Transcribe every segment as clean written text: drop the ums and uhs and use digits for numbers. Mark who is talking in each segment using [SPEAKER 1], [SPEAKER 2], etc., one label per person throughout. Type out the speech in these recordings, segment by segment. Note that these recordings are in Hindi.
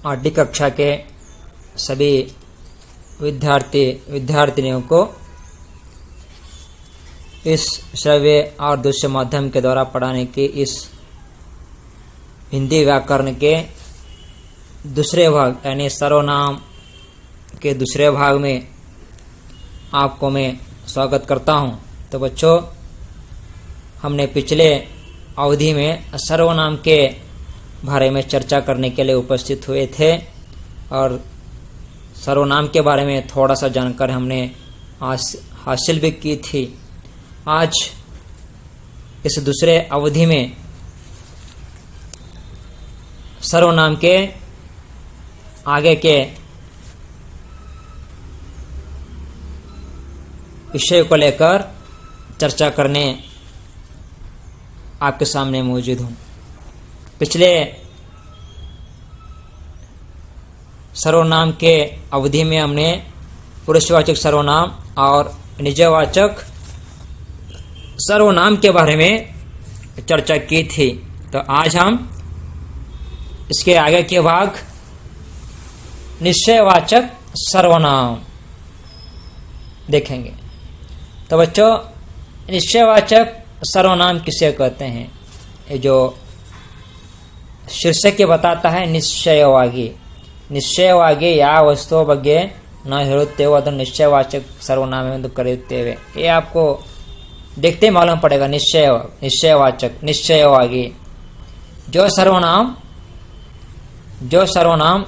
[SPEAKER 1] 8वीं कक्षा के सभी विद्यार्थिनियों को इस श्रव्य और दृश्य माध्यम के द्वारा पढ़ाने की इस हिंदी व्याकरण के दूसरे भाग यानी सर्वनाम के दूसरे भाग में आपको मैं स्वागत करता हूं। तो बच्चों, हमने पिछले अवधि में सर्वनाम के बारे में चर्चा करने के लिए उपस्थित हुए थे और सर्वनाम के बारे में थोड़ा सा जानकारी हमने हासिल भी की थी। आज इस दूसरे अवधि में सर्वनाम के आगे के विषय को लेकर चर्चा करने आपके सामने मौजूद हूँ। पिछले सर्वनाम के अवधि में हमने पुरुषवाचक सर्वनाम और निजवाचक सर्वनाम के बारे में चर्चा की थी। तो आज हम इसके आगे के भाग निश्चयवाचक सर्वनाम देखेंगे। तो बच्चों, निश्चयवाचक सर्वनाम किसे कहते हैं? ये जो शीर्षक के बताता है ನಿಶ್ಚಯವಾಗಿ ಯಾವ ವಸ್ತುವ ಬಗ್ಗೆ ನಾವು ಹೇಳುತ್ತೇವೋ ಅದನ್ನು ನಿಶ್ಚಯವಾಚक सर्वनाम ಎಂದು ಕರೆಯುತ್ತೇವೆ। ये आपको देखते मालूम पड़ेगा। निश्चयवाचक निश्चयವಾಗಿ जो सर्वनाम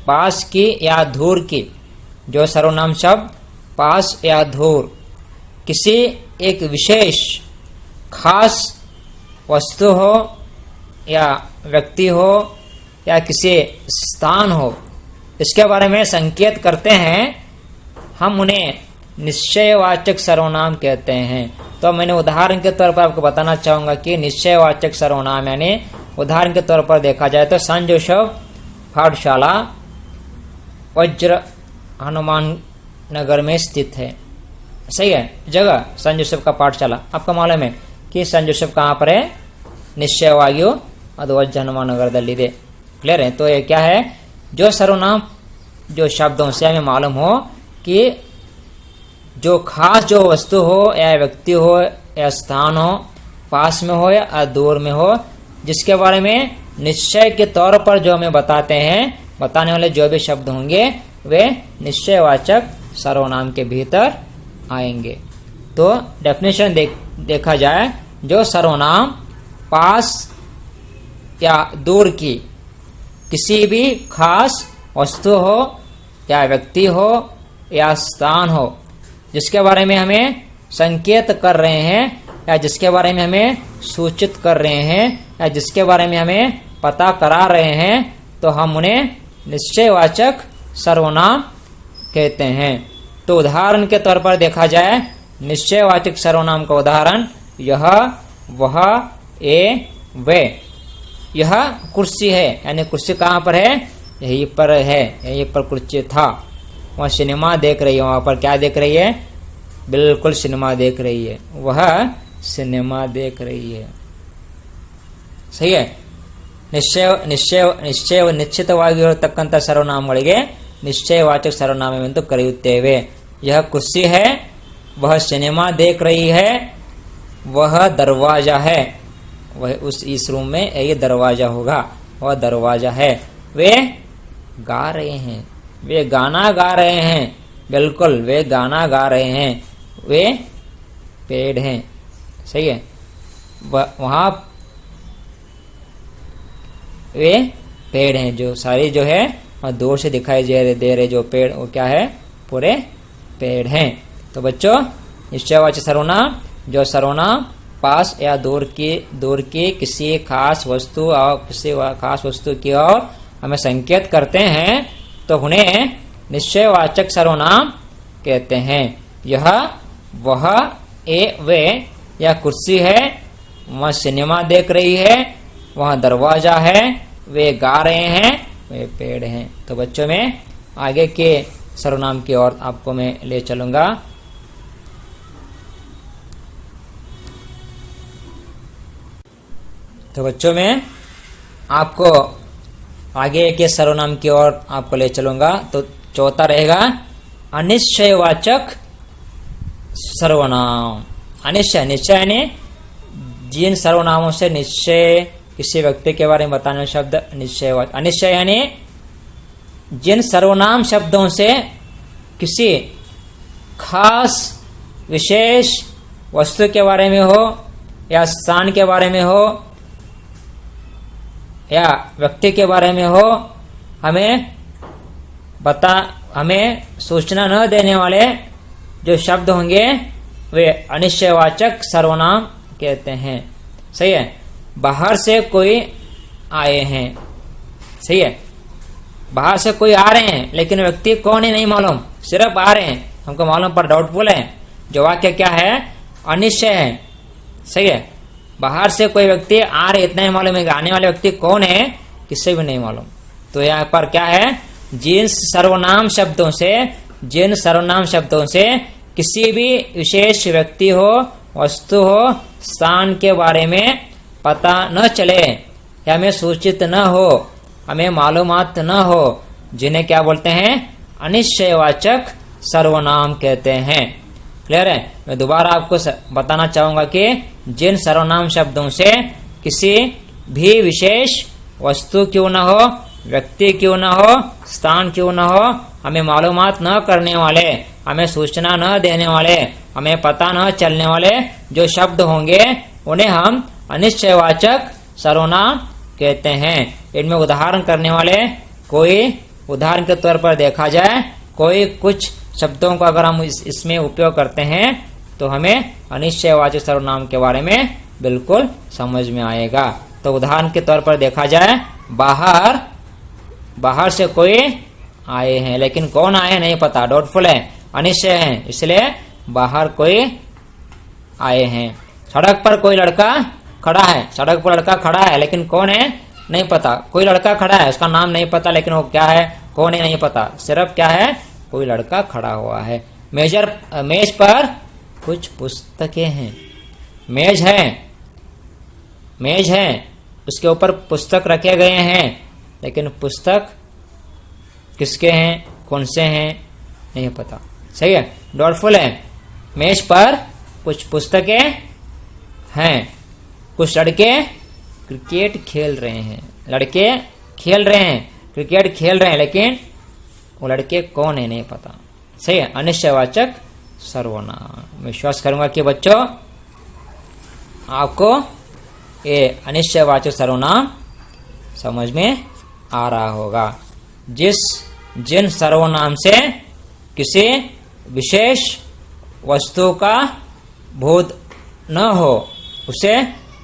[SPEAKER 1] पास की या दूर की, जो सर्वनाम शब्द पास या दूर किसी एक विशेष खास वस्तु हो या व्यक्ति हो या किसी स्थान हो, इसके बारे में संकेत करते हैं, हम उन्हें निश्चयवाचक सर्वनाम कहते हैं। तो मैंने उदाहरण के तौर पर आपको बताना चाहूंगा कि निश्चयवाचक सर्वनाम यानी उदाहरण के तौर पर देखा जाए तो संत जोसेफ पाठशाला वज्र हनुमान नगर में स्थित है। सही है जगह संत जोसेफ का पाठशाला। आपका मालूम है कि संत जोसेफ कहाँ पर है? निश्चयವಾಗಿಯೂ ಅದು वज्र हनुमान नगरदಲ್ಲಿದೆ। क्लियर है? तो ये क्या है? जो सर्वनाम जो शब्दों से हमें मालूम हो कि जो खास जो वस्तु हो या व्यक्ति हो या स्थान हो, पास में हो या दूर में हो, जिसके बारे में निश्चय के तौर पर जो हमें बताते हैं, बताने वाले जो भी शब्द होंगे वे निश्चयवाचक सर्वनाम के भीतर आएंगे। तो डेफिनेशन देखा जाए, जो सर्वनाम पास या दूर की किसी भी खास वस्तु हो या व्यक्ति हो या स्थान हो, जिसके बारे में हमें संकेत कर रहे हैं या जिसके बारे में हमें सूचित कर रहे हैं या जिसके बारे में हमें पता करा रहे हैं, तो हम उन्हें निश्चयवाचक सर्वनाम कहते हैं। तो उदाहरण के तौर पर देखा जाए, निश्चयवाचक सर्वनाम का उदाहरण यह, वह, ये, वे। यह कुर्सी है, यानी कुर्सी कहाँ पर है? यहीं पर है, यहीं पर कुर्सी था। वह सिनेमा देख रही है, वहां पर क्या देख रही है? बिल्कुल सिनेमा देख रही है, वह सिनेमा देख रही है। सही है। ನಿಶ್ಚಿತವಾಗಿರತಕ್ಕಂಥ ಸರ್ವನಾಮಗಳಿಗೆ ನಿಶ್ಚಯವಾಚಕ ಸರ್ವನಾಮವೆಂದು ಕರೆಯುತ್ತೇವೆ। यह कुर्सी है, वह सिनेमा देख रही है, वह दरवाजा है, वह इस रूम में ये दरवाजा होगा, वह दरवाजा है। वे गा रहे हैं, वे गाना गा रहे हैं, बिल्कुल वे गाना गा रहे हैं, वे पेड़ हैं। सही है। वहाँ वे पेड़ हैं, जो सारी जो है और दूर से दिखाई दे रहे जो पेड़, वो क्या है? पूरे पेड़ हैं। तो बच्चों, निश्चयवाचक सर्वनाम जो सर्वनाम पास या दूर की किसी खास वस्तु और किसी खास वस्तु की ओर हमें संकेत करते हैं, तो उन्हें निश्चयवाचक सर्वनाम कहते हैं। यह, वह, ये, वे। यह कुर्सी है, वह सिनेमा देख रही है, वह दरवाजा है, वे गा रहे हैं, वे पेड़ हैं। तो बच्चों में आगे के सर्वनाम की ओर आपको मैं ले चलूंगा। तो बच्चों में आपको आगे के सर्वनाम की ओर आपको ले चलूंगा। तो चौथा रहेगा अनिश्चयवाचक सर्वनाम। अनिश्चय, निश्चय यानी जिन सर्वनामों से निश्चय किसी व्यक्ति के बारे में बताने वाला शब्द निश्चयवाचक। अनिश्चय यानी जिन सर्वनाम शब्दों से किसी खास विशेष वस्तु के बारे में हो या स्थान के बारे में हो या व्यक्ति के बारे में हो, हमें सूचना न देने वाले जो शब्द होंगे वे अनिश्चयवाचक सर्वनाम कहते हैं। सही है। बाहर से कोई आए हैं, सही है, बाहर से कोई आ रहे हैं लेकिन व्यक्ति कौन है नहीं मालूम, सिर्फ आ रहे हैं, हमको मालूम पर डाउटफुल है। जो वाक्य क्या है? अनिश्चय है। सही है। बाहर से कोई व्यक्ति आ रहे इतना ही मालूम है, आने वाले व्यक्ति कौन है किससे भी नहीं मालूम। तो यहाँ पर क्या है? जिन सर्वनाम शब्दों से किसी भी विशेष व्यक्ति हो, वस्तु हो, स्थान के बारे में पता न चले या हमें सूचित न हो, हमें मालूमात न हो, जिन्हें क्या बोलते हैं? अनिश्चयवाचक सर्वनाम कहते हैं। क्लियर है? मैं दोबारा आपको बताना चाहूंगा कि जिन सर्वनाम शब्दों से किसी भी विशेष वस्तु क्यों न हो, व्यक्ति क्यों न हो, स्थान क्यों न हो, हमें मालूमात न करने वाले, हमें सूचना न देने वाले, हमें पता न चलने वाले जो शब्द होंगे उन्हें हम अनिश्चयवाचक सर्वनाम कहते हैं। इनमें उदाहरण करने वाले, कोई उदाहरण के तौर पर देखा जाए, कोई कुछ शब्दों का अगर हम इसमें उपयोग करते हैं तो हमें अनिश्चयवाचक सर्वनाम के बारे में बिल्कुल समझ में आएगा। तो उदाहरण के तौर पर देखा जाए, बाहर से कोई आए हैं लेकिन कौन आए नहीं पता, डाउटफुल है, अनिश्चय है, इसलिए बाहर कोई आए हैं। सड़क पर कोई लड़का खड़ा है, सड़क पर लड़का खड़ा है लेकिन कौन है नहीं पता। कोई लड़का खड़ा है, उसका नाम नहीं पता, लेकिन वो क्या है कौन है नहीं पता, सिर्फ क्या है कोई लड़का खड़ा हुआ है। मेज पर कुछ पुस्तकें हैं। मेज है, उसके ऊपर पुस्तक रखे गए हैं लेकिन पुस्तक किसके हैं, कौन से हैं नहीं पता। सही है, डाउटफुल है। मेज पर कुछ पुस्तकें हैं। कुछ लड़के क्रिकेट खेल रहे हैं। लड़के खेल रहे हैं, क्रिकेट खेल रहे हैं, लेकिन वो लड़के कौन है नहीं पता। सही है, अनिश्चयवाचक सर्वनाम। विश्वास करूंगा कि बच्चों आपको ये अनिश्चयवाचक सर्वनाम समझ में आ रहा होगा। जिन सर्वनाम से किसी विशेष वस्तु का बोध न हो उसे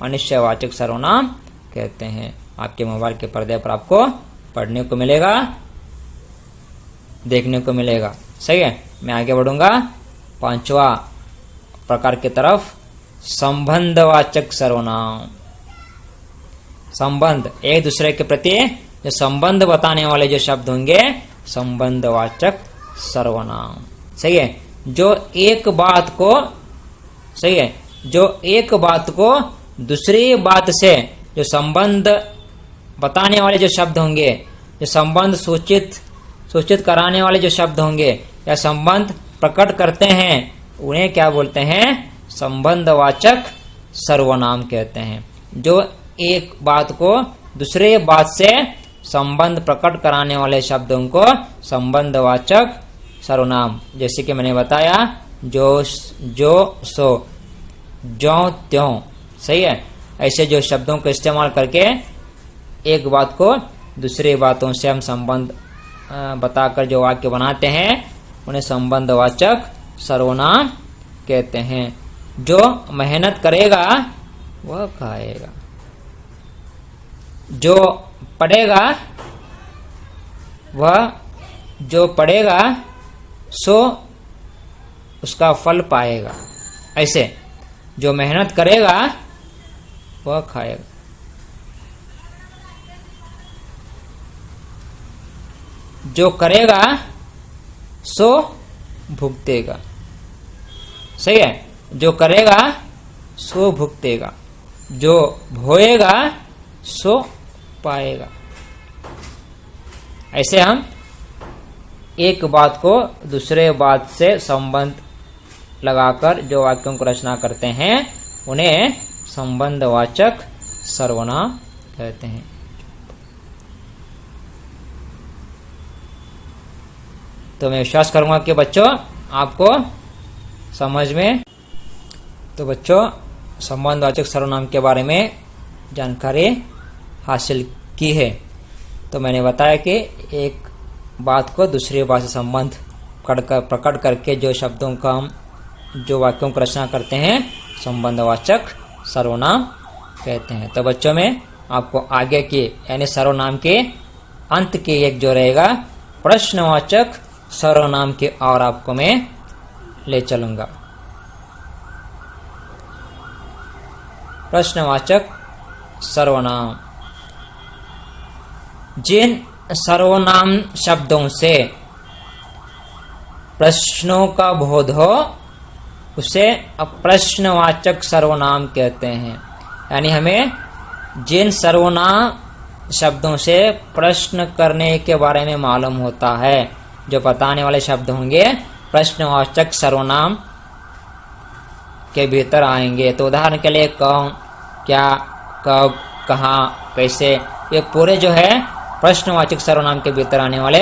[SPEAKER 1] अनिश्चयवाचक सर्वनाम कहते हैं। आपके मोबाइल के पर्दे पर आपको पढ़ने को मिलेगा, देखने को मिलेगा। सही है, मैं आगे बढ़ूंगा 5वां प्रकार की तरफ, संबंधवाचक सर्वनाम। संबंध, एक दूसरे के प्रति जो संबंध बताने वाले जो शब्द होंगे, संबंधवाचक सर्वनाम। सही है, जो एक बात को दूसरी बात से जो संबंध बताने वाले जो शब्द होंगे, जो संबंध सूचित कराने वाले जो शब्द होंगे या संबंध प्रकट करते हैं, उन्हें क्या बोलते हैं? संबंधवाचक सर्वनाम कहते हैं। जो एक बात को दूसरे बात से संबंध प्रकट कराने वाले शब्दों को संबंधवाचक सर्वनाम, जैसे कि मैंने बताया, जो सो, ज्यों त्यों। सही है, ऐसे जो शब्दों का इस्तेमाल करके एक बात को दूसरी बातों से हम संबंध बताकर जो वाक्य बनाते हैं उन्हें संबंधवाचक सर्वनाम कहते हैं। जो मेहनत करेगा वह खाएगा, जो पढ़ेगा सो उसका फल पाएगा। ऐसे जो मेहनत करेगा वह खाएगा। जो करेगा सो भुगतेगा। सही है, जो करेगा सो भुगतेगा, जो भोएगा सो पाएगा। ऐसे हम एक बात को दूसरे बात से संबंध लगाकर जो वाक्यों को रचना करते हैं उन्हें संबंधवाचक सर्वनाम कहते हैं। तो मैं विश्वास करूंगा कि बच्चों आपको समझ में, तो बच्चों संबंधवाचक सर्वनाम के बारे में जानकारी हासिल की है। तो मैंने बताया कि एक बात को दूसरी बात से संबंध प्रकट करके जो शब्दों का हम जो वाक्यों को रचना करते हैं संबंधवाचक सर्वनाम कहते हैं। तो बच्चों में आपको आगे के यानी सर्वनाम के अंत के एक जो रहेगा प्रश्नवाचक सर्वनाम के और आपको मैं ले चलूंगा। प्रश्नवाचक सर्वनाम, जिन सर्वनाम शब्दों से प्रश्नों का बोध हो उसे प्रश्नवाचक सर्वनाम कहते हैं। यानी हमें जिन सर्वनाम शब्दों से प्रश्न करने के बारे में मालूम होता है, जो बताने वाले शब्द होंगे प्रश्नवाचक सर्वनाम के भीतर आएंगे। तो उदाहरण के लिए कौन, क्या, कब, कहाँ, कैसे, ये पूरे जो है प्रश्नवाचक सर्वनाम के भीतर आने वाले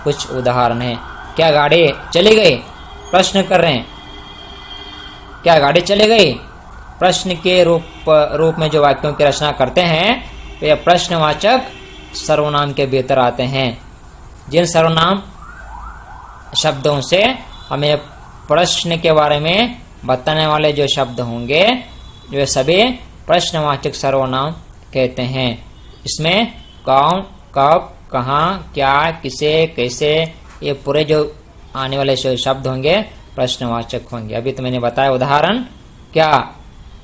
[SPEAKER 1] कुछ उदाहरण हैं। क्या गाड़ी चली गई, प्रश्न कर रहे हैं, क्या गाड़ी चली गई, प्रश्न के रूप में जो वाक्यों की रचना करते हैं तो यह प्रश्नवाचक सर्वनाम के भीतर आते हैं। जिन सर्वनाम शब्दों से हमें प्रश्न के बारे में बताने वाले जो शब्द होंगे जो सभी प्रश्नवाचक सर्वनाम कहते हैं। इसमें कौन, कब, कहाँ, क्या, किसे, कैसे, ये पूरे जो आने वाले शब्द होंगे प्रश्नवाचक होंगे। अभी तो मैंने बताया उदाहरण, क्या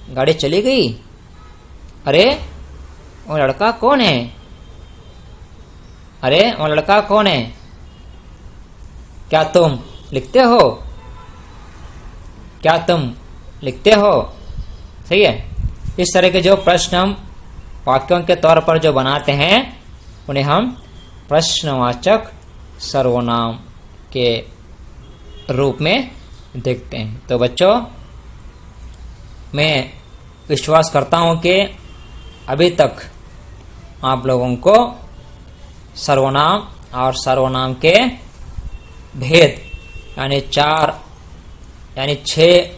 [SPEAKER 1] गाड़ी चली गई, अरे वो लड़का कौन है, अरे वो लड़का कौन है, क्या तुम लिखते हो, क्या तुम लिखते हो। सही है। इस तरह के जो प्रश्न हम वाक्यों के तौर पर जो बनाते हैं उन्हें हम प्रश्नवाचक सर्वनाम के रूप में देखते हैं। तो बच्चों मैं विश्वास करता हूं कि अभी तक आप लोगों को सर्वनाम और सर्वनाम के भेद यानी 6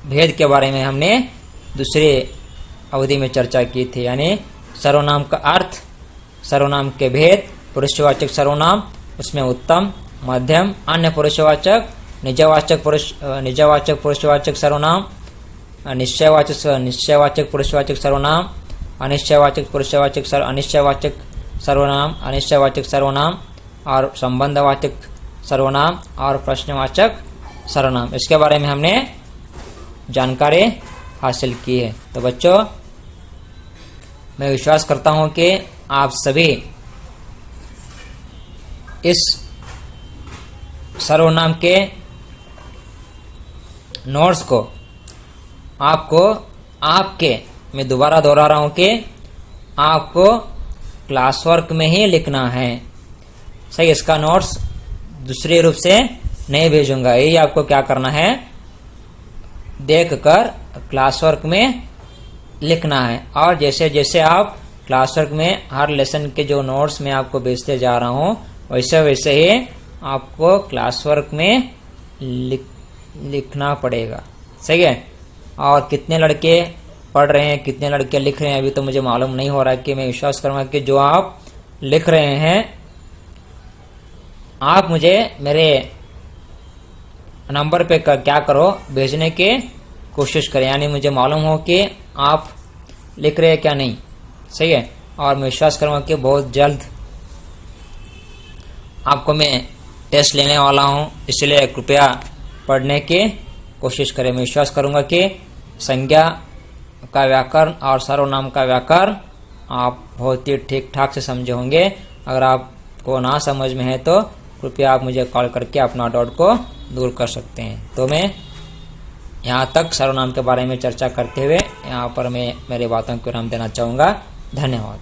[SPEAKER 1] भेद के बारे में हमने दूसरे अवधि में चर्चा की थी। यानी सर्वनाम का अर्थ, सर्वनाम के भेद, पुरुषवाचक सर्वनाम, उसमें उत्तम, मध्यम, अन्य पुरुषवाचक, निजवाचक पुरुषवाचक सर्वनाम, निश्चयवाचक पुरुषवाचक सर्वनाम, अनिश्चयवाचक सर्वनाम और संबंधवाचक सर्वनाम और प्रश्नवाचक सर्वनाम, इसके बारे में हमने जानकारी हासिल की है। तो बच्चों मैं विश्वास करता हूं कि आप सभी इस सर्वनाम के नोट्स को मैं दोबारा दोहरा रहा हूं कि आपको क्लास वर्क में ही लिखना है। सही, इसका नोट्स दूसरे रूप से नहीं भेजूंगा। यही आपको क्या करना है, देखकर क्लास वर्क में लिखना है। और जैसे जैसे आप क्लास वर्क में हर लेसन के जो नोट्स मैं आपको भेजते जा रहा हूं वैसे वैसे ही आपको क्लास वर्क में लिखना पड़ेगा। सही है। और कितने लड़के पढ़ रहे हैं, कितने लड़के लिख रहे हैं अभी तो मुझे मालूम नहीं हो रहा है, कि मैं विश्वास करूंगा कि जो आप लिख रहे हैं आप मुझे मेरे नंबर पे क्या करो, भेजने की कोशिश करें। यानी मुझे मालूम हो कि आप लिख रहे हैं क्या नहीं। सही है। और मैं विश्वास करूंगा कि बहुत जल्द आपको मैं टेस्ट लेने वाला हूं, इसलिए कृपया पढ़ने की कोशिश करें। मैं विश्वास करूंगा कि संज्ञा का व्याकरण और सर्वनाम का व्याकरण आप बहुत ही ठीक ठाक से समझे होंगे। अगर आपको ना समझ में है तो कृपया आप मुझे कॉल करके अपना डाउट को दूर कर सकते हैं। तो मैं यहाँ तक सर्वनाम के बारे में चर्चा करते हुए यहाँ पर मैं मेरी बातों को विराम देना चाहूँगा। धन्यवाद।